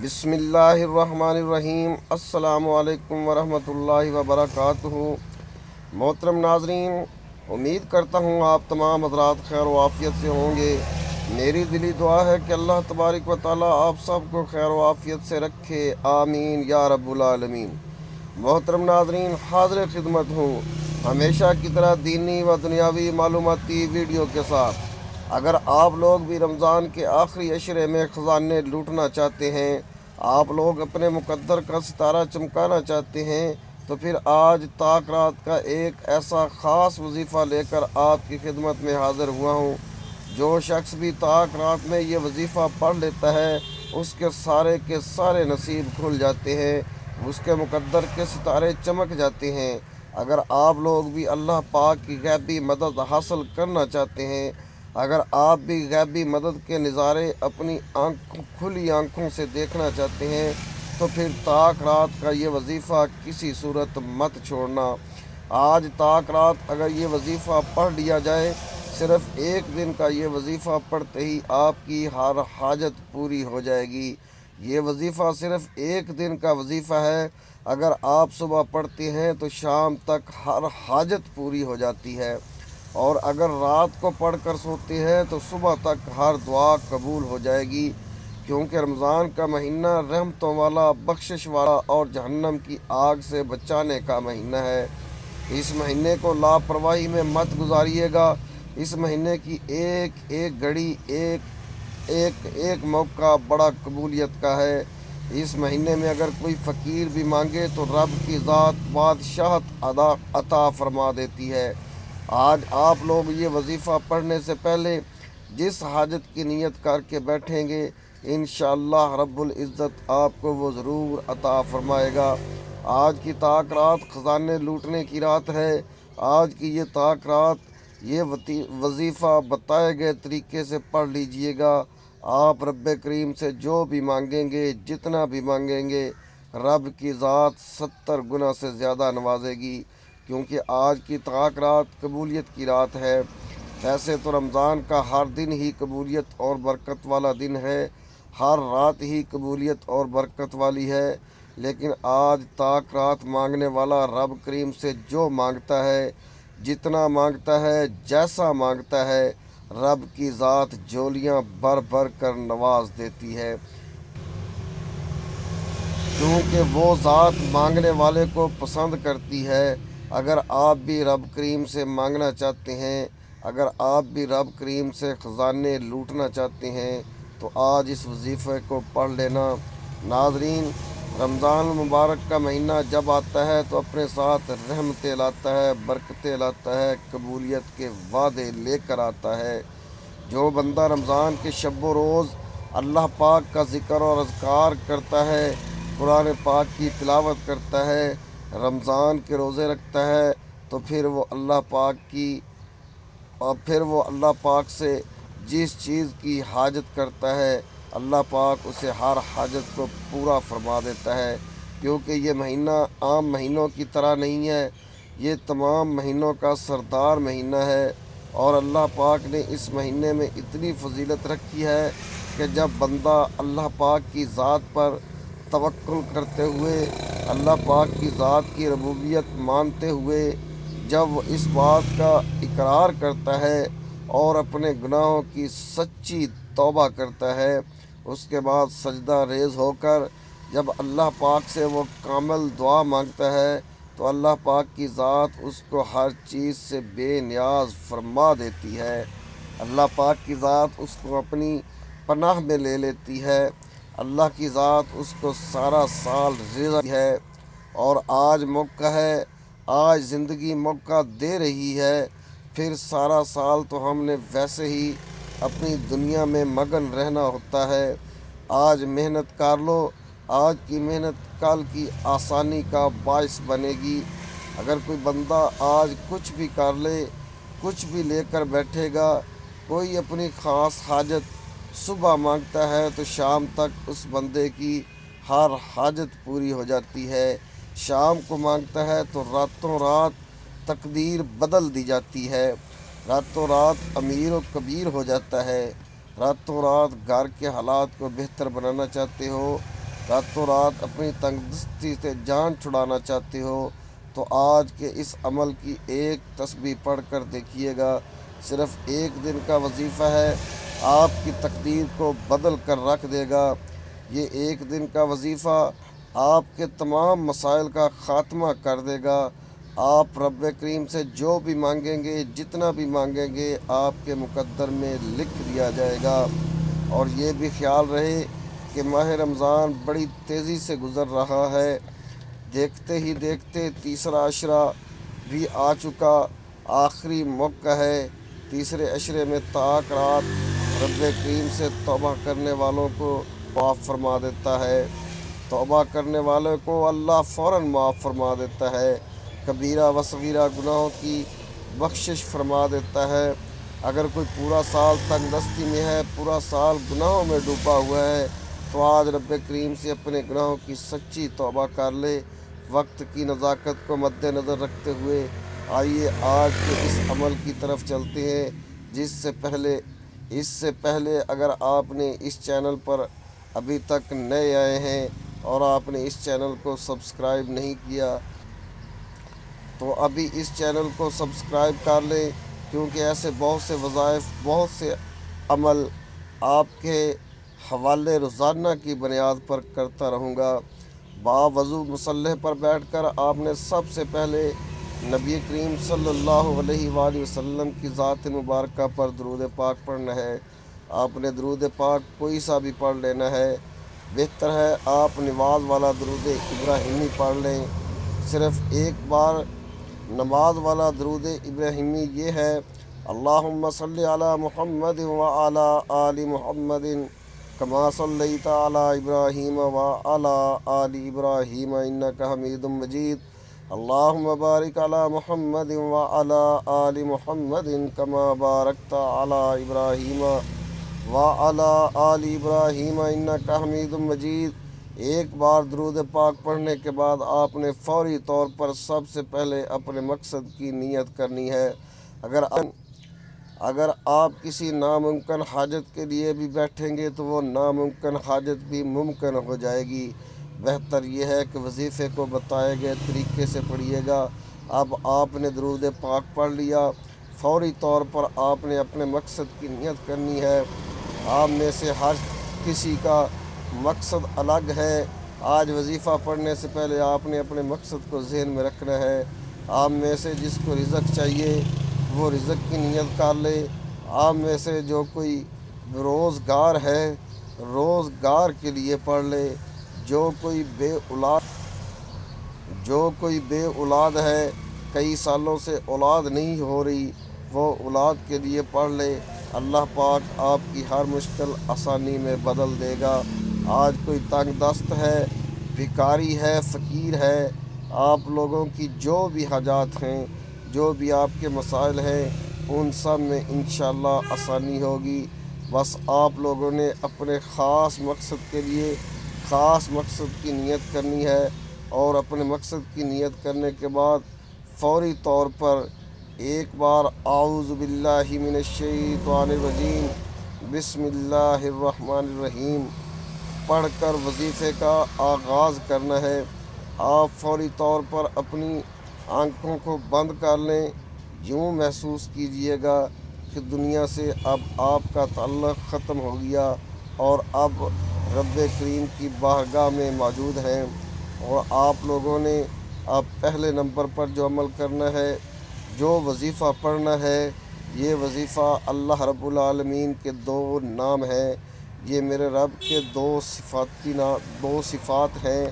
بسم اللہ الرحمن الرحیم۔ السلام علیکم ورحمۃ اللہ وبرکاتہ۔ محترم ناظرین، امید کرتا ہوں آپ تمام حضرات خیر و عافیت سے ہوں گے۔ میری دلی دعا ہے کہ اللہ تبارک و تعالیٰ آپ سب کو خیر و عافیت سے رکھے، آمین یا رب العالمین۔ محترم ناظرین، حاضر خدمت ہوں ہمیشہ کی طرح دینی و دنیاوی معلوماتی ویڈیو کے ساتھ۔ اگر آپ لوگ بھی رمضان کے آخری عشرے میں خزانے لوٹنا چاہتے ہیں، آپ لوگ اپنے مقدر کا ستارہ چمکانا چاہتے ہیں، تو پھر آج تاک رات کا ایک ایسا خاص وظیفہ لے کر آپ کی خدمت میں حاضر ہوا ہوں۔ جو شخص بھی تاک رات میں یہ وظیفہ پڑھ لیتا ہے، اس کے سارے نصیب کھل جاتے ہیں، اس کے مقدر کے ستارے چمک جاتے ہیں۔ اگر آپ لوگ بھی اللہ پاک کی غیبی مدد حاصل کرنا چاہتے ہیں، اگر آپ بھی غیبی مدد کے نظارے اپنی کھلی آنکھوں سے دیکھنا چاہتے ہیں، تو پھر تاک رات کا یہ وظیفہ کسی صورت مت چھوڑنا۔ آج تاک رات اگر یہ وظیفہ پڑھ لیا جائے، صرف ایک دن کا یہ وظیفہ پڑھتے ہی آپ کی ہر حاجت پوری ہو جائے گی۔ یہ وظیفہ صرف ایک دن کا وظیفہ ہے۔ اگر آپ صبح پڑھتے ہیں تو شام تک ہر حاجت پوری ہو جاتی ہے، اور اگر رات کو پڑھ کر سوتے ہیں تو صبح تک ہر دعا قبول ہو جائے گی، کیونکہ رمضان کا مہینہ رحمتوں والا، بخشش والا اور جہنم کی آگ سے بچانے کا مہینہ ہے۔ اس مہینے کو لاپرواہی میں مت گزاریے گا۔ اس مہینے کی ایک ایک گھڑی، ایک موقع بڑا قبولیت کا ہے۔ اس مہینے میں اگر کوئی فقیر بھی مانگے تو رب کی ذات بادشاہت عطا فرما دیتی ہے۔ آج آپ لوگ یہ وظیفہ پڑھنے سے پہلے جس حاجت کی نیت کر کے بیٹھیں گے، انشاءاللہ رب العزت آپ کو وہ ضرور عطا فرمائے گا۔ آج کی تاک رات خزانے لوٹنے کی رات ہے۔ آج کی یہ تاک رات یہ وظیفہ بتائے گئے طریقے سے پڑھ لیجئے گا۔ آپ رب کریم سے جو بھی مانگیں گے، جتنا بھی مانگیں گے، رب کی ذات 70 گنا سے زیادہ نوازے گی، کیونکہ آج کی تاک رات قبولیت کی رات ہے۔ ویسے تو رمضان کا ہر دن ہی قبولیت اور برکت والا دن ہے، ہر رات ہی قبولیت اور برکت والی ہے، لیکن آج تاک رات مانگنے والا رب کریم سے جو مانگتا ہے، جتنا مانگتا ہے، جیسا مانگتا ہے، رب کی ذات جولیاں بھر بھر کر نواز دیتی ہے، کیونکہ وہ ذات مانگنے والے کو پسند کرتی ہے۔ اگر آپ بھی رب کریم سے مانگنا چاہتے ہیں، اگر آپ بھی رب کریم سے خزانے لوٹنا چاہتے ہیں، تو آج اس وظیفے کو پڑھ لینا۔ ناظرین، رمضان المبارک کا مہینہ جب آتا ہے تو اپنے ساتھ رحمتیں لاتا ہے، برکتیں لاتا ہے، قبولیت کے وعدے لے کر آتا ہے۔ جو بندہ رمضان کے شب و روز اللہ پاک کا ذکر اور اذکار کرتا ہے، قرآن پاک کی تلاوت کرتا ہے، رمضان کے روزے رکھتا ہے، تو پھر وہ اللہ پاک سے جس چیز کی حاجت کرتا ہے، اللہ پاک اسے ہر حاجت کو پورا فرما دیتا ہے، کیونکہ یہ مہینہ عام مہینوں کی طرح نہیں ہے، یہ تمام مہینوں کا سردار مہینہ ہے، اور اللہ پاک نے اس مہینے میں اتنی فضیلت رکھی ہے کہ جب بندہ اللہ پاک کی ذات پر توکل کرتے ہوئے، اللہ پاک کی ذات کی ربوبیت مانتے ہوئے، جب وہ اس بات کا اقرار کرتا ہے اور اپنے گناہوں کی سچی توبہ کرتا ہے، اس کے بعد سجدہ ریز ہو کر جب اللہ پاک سے وہ کامل دعا مانگتا ہے، تو اللہ پاک کی ذات اس کو ہر چیز سے بے نیاز فرما دیتی ہے۔ اللہ پاک کی ذات اس کو اپنی پناہ میں لے لیتی ہے۔ اللہ کی ذات اس کو سارا سال رزق دیتی ہے، اور آج موقع ہے، آج زندگی موقع دے رہی ہے، پھر سارا سال تو ہم نے ویسے ہی اپنی دنیا میں مگن رہنا ہوتا ہے۔ آج محنت کر لو، آج کی محنت کل کی آسانی کا باعث بنے گی۔ اگر کوئی بندہ آج کچھ بھی کر لے، کچھ بھی لے کر بیٹھے گا، کوئی اپنی خاص حاجت صبح مانگتا ہے تو شام تک اس بندے کی ہر حاجت پوری ہو جاتی ہے۔ شام کو مانگتا ہے تو راتوں رات تقدیر بدل دی جاتی ہے، راتوں رات امیر و کبیر ہو جاتا ہے۔ راتوں رات گھر کے حالات کو بہتر بنانا چاہتے ہو راتوں رات اپنی تندرستی سے جان چھڑانا چاہتے ہو تو آج کے اس عمل کی ایک تسبیح پڑھ کر دیکھیے گا۔ صرف ایک دن کا وظیفہ ہے، آپ کی تقدیر کو بدل کر رکھ دے گا۔ یہ ایک دن کا وظیفہ آپ کے تمام مسائل کا خاتمہ کر دے گا۔ آپ رب کریم سے جو بھی مانگیں گے، جتنا بھی مانگیں گے، آپ کے مقدر میں لکھ دیا جائے گا۔ اور یہ بھی خیال رہے کہ ماہ رمضان بڑی تیزی سے گزر رہا ہے، دیکھتے ہی دیکھتے تیسرا عشرہ بھی آ چکا، آخری موقع ہے۔ تیسرے عشرے میں طاق رات رب کریم سے توبہ کرنے والوں کو معاف فرما دیتا ہے۔ توبہ کرنے والوں کو اللہ فوراً معاف فرما دیتا ہے، کبیرہ و صغیرہ گناہوں کی بخشش فرما دیتا ہے۔ اگر کوئی پورا سال تنگ دستی میں ہے، پورا سال گناہوں میں ڈوبا ہوا ہے، تو آج رب کریم سے اپنے گناہوں کی سچی توبہ کر لے۔ وقت کی نزاکت کو مد نظر رکھتے ہوئے آئیے آج کے اس عمل کی طرف چلتے ہیں۔ اس سے پہلے اگر آپ نے اس چینل پر ابھی تک نئے آئے ہیں اور آپ نے اس چینل کو سبسکرائب نہیں کیا تو ابھی اس چینل کو سبسکرائب کر لیں، کیونکہ ایسے بہت سے وظائف، بہت سے عمل آپ کے حوالے روزانہ کی بنیاد پر کرتا رہوں گا۔ باوضو مصلی پر بیٹھ کر آپ نے سب سے پہلے نبی کریم صلی اللہ علیہ وآلہ وسلم کی ذات مبارکہ پر درود پاک پڑھنا ہے۔ آپ نے درود پاک کوئی سا بھی پڑھ لینا ہے، بہتر ہے آپ نماز والا درود ابراہیمی پڑھ لیں۔ صرف ایک بار نماز والا درود ابراہیمی یہ ہے: اللہم صلی علی محمد وعلی آل محمد کما صلیت علی ابراہیم وعلی آل ابراہیم انک حمید مجید، اللہم بارک علی محمد وعلی آل محمد کما بارکت علی ابراہیم وعلی آل ابراہیم انک حمید مجید۔ ایک بار درود پاک پڑھنے کے بعد آپ نے فوری طور پر سب سے پہلے اپنے مقصد کی نیت کرنی ہے۔ اگر آپ کسی ناممکن حاجت کے لیے بھی بیٹھیں گے تو وہ ناممکن حاجت بھی ممکن ہو جائے گی۔ بہتر یہ ہے کہ وظیفے کو بتائے گئے طریقے سے پڑھیے گا۔ اب آپ نے درود پاک پڑھ لیا، فوری طور پر آپ نے اپنے مقصد کی نیت کرنی ہے۔ آپ میں سے ہر کسی کا مقصد الگ ہے۔ آج وظیفہ پڑھنے سے پہلے آپ نے اپنے مقصد کو ذہن میں رکھنا ہے۔ آپ میں سے جس کو رزق چاہیے وہ رزق کی نیت کر لے۔ آپ میں سے جو کوئی روزگار ہے، روزگار کے لیے پڑھ لے۔ جو کوئی بے اولاد ہے، کئی سالوں سے اولاد نہیں ہو رہی، وہ اولاد کے لیے پڑھ لے۔ اللہ پاک آپ کی ہر مشکل آسانی میں بدل دے گا۔ آج کوئی تنگ دست ہے، بھکاری ہے، فقیر ہے، آپ لوگوں کی جو بھی حاجات ہیں، جو بھی آپ کے مسائل ہیں، ان سب میں انشاءاللہ آسانی ہوگی۔ بس آپ لوگوں نے اپنے خاص مقصد کے لیے خاص مقصد کی نیت کرنی ہے، اور اپنے مقصد کی نیت کرنے کے بعد فوری طور پر ایک بار اعوذ باللہ من الشیطان الرجیم بسم اللہ الرحمن الرحیم پڑھ کر وظیفے کا آغاز کرنا ہے۔ آپ فوری طور پر اپنی آنکھوں کو بند کر لیں، یوں محسوس کیجئے گا کہ دنیا سے اب آپ کا تعلق ختم ہو گیا اور اب رب کریم کی بارگاہ میں موجود ہیں۔ اور آپ لوگوں نے اب پہلے نمبر پر جو عمل کرنا ہے، جو وظیفہ پڑھنا ہے، یہ وظیفہ اللہ رب العالمین کے دو نام ہیں، یہ میرے رب کے دو صفات ہیں،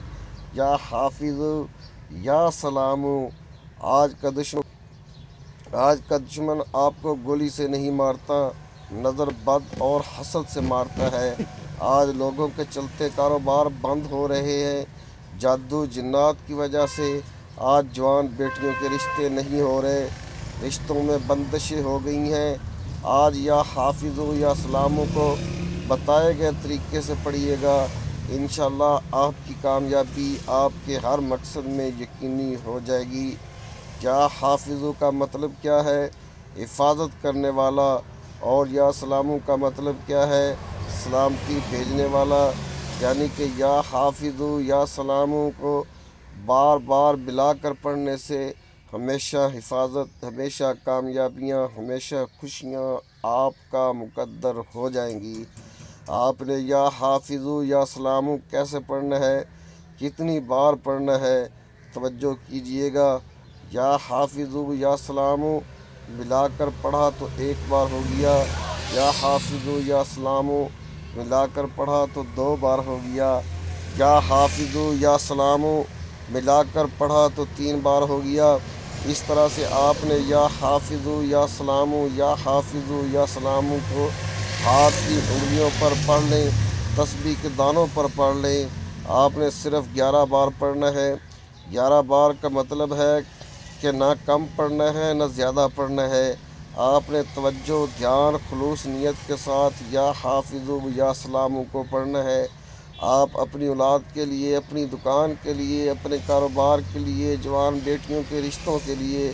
یا حافظ یا سلام۔ آج کا دشمن آپ کو گولی سے نہیں مارتا، نظر بد اور حسد سے مارتا ہے۔ آج لوگوں کے چلتے کاروبار بند ہو رہے ہیں، جادو جنات کی وجہ سے آج جوان بیٹیوں کے رشتے نہیں ہو رہے، رشتوں میں بندشیں ہو گئی ہیں۔ آج یا حافظ یا سلام کو بتائے گئے طریقے سے پڑھیے گا، انشاءاللہ آپ کی کامیابی آپ کے ہر مقصد میں یقینی ہو جائے گی۔ یا حافظ کا مطلب کیا ہے؟ حفاظت کرنے والا۔ اور یا سلام کا مطلب کیا ہے؟ سلامتی بھیجنے والا۔ یعنی کہ یا حافظو یا سلامو کو بار بار ملا کر پڑھنے سے ہمیشہ حفاظت، ہمیشہ کامیابیاں، ہمیشہ خوشیاں آپ کا مقدر ہو جائیں گی۔ آپ نے یا حافظو یا سلامو کیسے پڑھنا ہے، کتنی بار پڑھنا ہے، توجہ کیجئے گا۔ یا حافظو یا سلامو ملا کر پڑھا تو ایک بار ہو گیا، یا حافظو یا سلامو ملا کر پڑھا تو 2 بار ہو گیا، یا حافظو یا سلامو ملا کر پڑھا تو 3 بار ہو گیا۔ اس طرح سے آپ نے یا حافظو یا سلامو یا حافظو یا سلامو کو ہاتھ کی انگلیوں پر پڑھ لیں، تسبیح کے دانوں پر پڑھ لیں۔ آپ نے صرف 11 بار پڑھنا ہے۔ 11 بار کا مطلب ہے کہ نہ کم پڑھنا ہے نہ زیادہ پڑھنا ہے۔ آپ نے توجہ، دھیان، خلوص نیت کے ساتھ یا حافظو یا سلامو کو پڑھنا ہے۔ آپ اپنی اولاد کے لیے، اپنی دکان کے لیے، اپنے کاروبار کے لیے، جوان بیٹیوں کے رشتوں کے لیے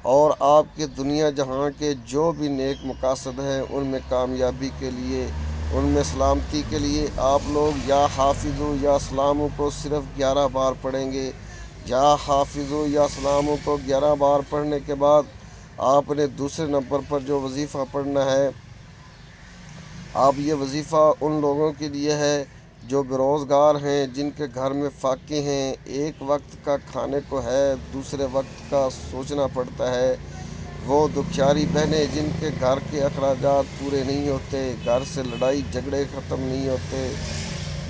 اور آپ کے دنیا جہاں کے جو بھی نیک مقاصد ہیں ان میں کامیابی کے لیے، ان میں سلامتی کے لیے آپ لوگ یا حافظو یا سلامو کو صرف 11 بار پڑھیں گے۔ یا حافظو یا سلامو کو 11 بار پڑھنے کے بعد آپ نے دوسرے نمبر پر جو وظیفہ پڑھنا ہے، اب یہ وظیفہ ان لوگوں کے لیے ہے جو بے روزگار ہیں، جن کے گھر میں فاقے ہیں، ایک وقت کا کھانے کو ہے، دوسرے وقت کا سوچنا پڑتا ہے۔ وہ دکھیاری بہنیں جن کے گھر کے اخراجات پورے نہیں ہوتے، گھر سے لڑائی جھگڑے ختم نہیں ہوتے،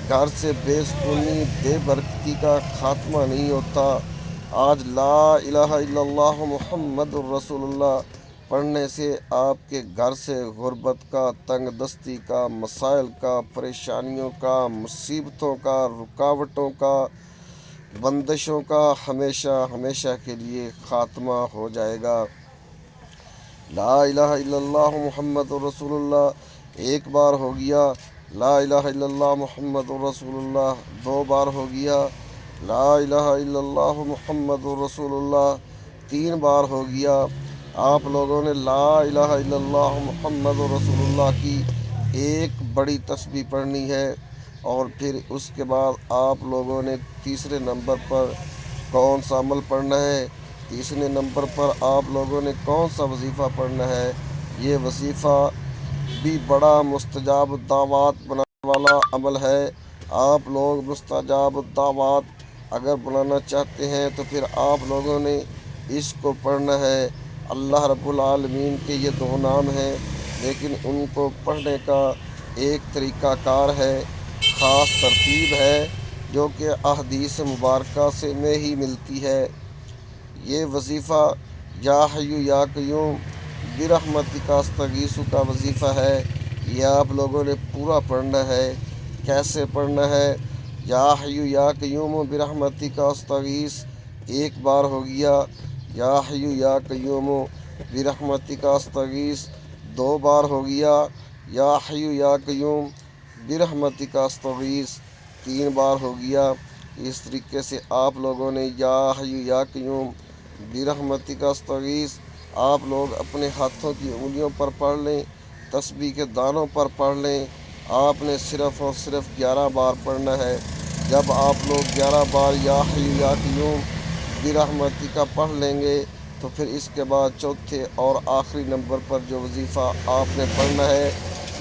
گھر سے بے سکونی، بے برکتی کا خاتمہ نہیں ہوتا۔ آج لا الہ الا اللہ محمد الرسول اللہ پڑھنے سے آپ کے گھر سے غربت کا، تنگ دستی کا، مسائل کا، پریشانیوں کا، مصیبتوں کا، رکاوٹوں کا، بندشوں کا ہمیشہ ہمیشہ کے لیے خاتمہ ہو جائے گا۔ لا الہ الا اللہ محمد الرسول اللہ ایک بار ہو گیا، لا الہ الا اللہ محمد الرسول اللہ 2 بار ہو گیا، لا الہ الا اللہ محمد الرسول اللہ 3 بار ہو گیا۔ آپ لوگوں نے لا الہ الا اللہ محمد الرسول اللہ کی ایک بڑی تسبیح پڑھنی ہے، اور پھر اس کے بعد آپ لوگوں نے تیسرے نمبر پر کون سا عمل پڑھنا ہے، تیسرے نمبر پر آپ لوگوں نے کون سا وظیفہ پڑھنا ہے۔ یہ وظیفہ بھی بڑا مستجاب الدعوات بنانے والا عمل ہے۔ آپ لوگ مستجاب الدعوات اگر بنانا چاہتے ہیں تو پھر آپ لوگوں نے اس کو پڑھنا ہے۔ اللہ رب العالمین کے یہ 2 نام ہیں، لیکن ان کو پڑھنے کا ایک طریقہ کار ہے، خاص ترتیب ہے جو کہ احادیث مبارکہ سے میں ہی ملتی ہے۔ یہ وظیفہ یا حی یا قیوم برحمتک استغیث کا وظیفہ ہے، یہ آپ لوگوں نے پورا پڑھنا ہے۔ کیسے پڑھنا ہے؟ یا حی یا قیوم برحمتک استغیث 1 بار ہو گیا، یا حی یا قیوم برحمتک استغیث 2 بار ہو گیا، یا حی یا قیوم برحمتک استغیث 3 بار ہو گیا۔ اس طریقے سے آپ لوگوں نے یا حی یا قیوم برحمتک استغیث آپ لوگ اپنے ہاتھوں کی انگلیوں پر پڑھ لیں، تسبیح کے دانوں پر پڑھ لیں۔ آپ نے صرف اور صرف 11 بار پڑھنا ہے۔ جب آپ لوگ 11 بار یا حی یا قیوم برحمتک پڑھ لیں گے تو پھر اس کے بعد چوتھے اور آخری نمبر پر جو وظیفہ آپ نے پڑھنا ہے،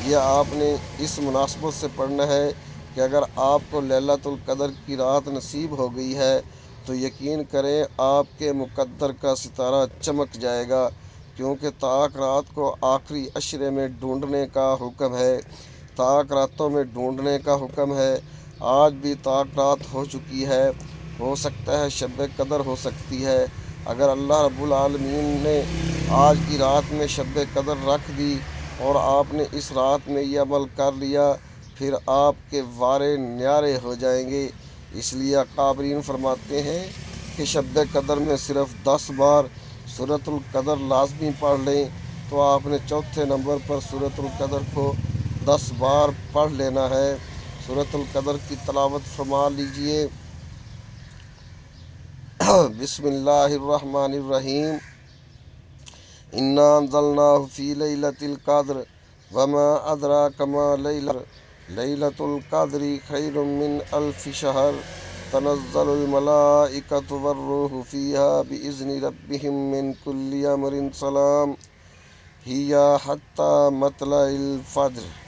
یہ آپ نے اس مناسبت سے پڑھنا ہے کہ اگر آپ کو لیلۃ القدر کی رات نصیب ہو گئی ہے تو یقین کریں آپ کے مقدر کا ستارہ چمک جائے گا، کیونکہ طاق رات کو آخری عشرے میں ڈھونڈنے کا حکم ہے، طاق راتوں میں ڈھونڈنے کا حکم ہے۔ آج بھی طاق رات ہو چکی ہے، ہو سکتا ہے شب قدر ہو سکتی ہے۔ اگر اللہ رب العالمین نے آج کی رات میں شب قدر رکھ دی اور آپ نے اس رات میں یہ عمل کر لیا، پھر آپ کے وارے نیارے ہو جائیں گے۔ اس لیے اکابرین فرماتے ہیں کہ شب قدر میں صرف 10 بار سورۃ القدر لازمی پڑھ لیں، تو آپ نے چوتھے نمبر پر سورۃ القدر کو 10 بار پڑھ لینا ہے۔ سورۃ القدر کی تلاوت فرما لیجئے۔ بسم اللہ الرحمن الرحیم۔ انا انزلناہ فی لیلۃ القدر وما ادراک ما لیلۃ القدر لیلۃ القدر خیر من الف شہر تنزل الملائکۃ والروح فیہا بإذن ربہم من کل امر سلام ہی حتی مطلع الفجر۔